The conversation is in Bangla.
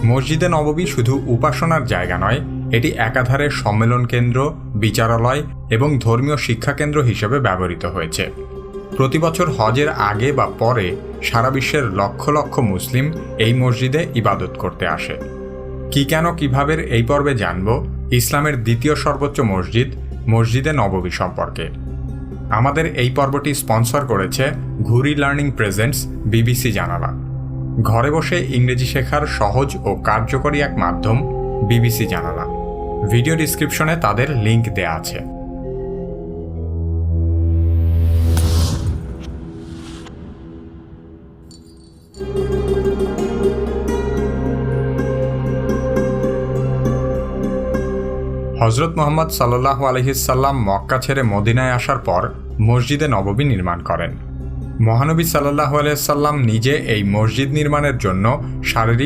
মসজিদে নববী শুধু উপাসনার জায়গা নয়, এটি একাধারে সম্মেলন কেন্দ্র, বিচারালয় এবং ধর্মীয় শিক্ষা কেন্দ্র হিসেবে ব্যবহৃত হয়েছে। প্রতি বছর হজের আগে বা পরে সারা বিশ্বের লক্ষ লক্ষ মুসলিম এই মসজিদে ইবাদত করতে আসে। কি কেন কিভাবে এই পর্বে জানব ইসলামের দ্বিতীয় সর্বোচ্চ মসজিদ মসজিদে নববী সম্পর্কে। আমাদের এই পর্বটি স্পন্সর করেছে ঘুরি লার্নিং প্রেজেন্টস বিবিসি জানালা। ঘরে বসে ইংরেজি শেখার সহজ ও কার্যকরী এক মাধ্যম বিবিসি জানালা। ভিডিও ডিসক্রিপশনে তাদের লিংক দেয়া আছে। হজরত মুহাম্মদ সাল্লাল্লাহু আলাইহি সাল্লাম মক্কা ছেড়ে মদিনায় আসার পর মসজিদে নববী নির্মাণ করেন। মহানবী সাল্লাল্লাহু আলাইহি সাল্লাম নিজে এই মসজিদ নির্মাণের জন্য শারীরিক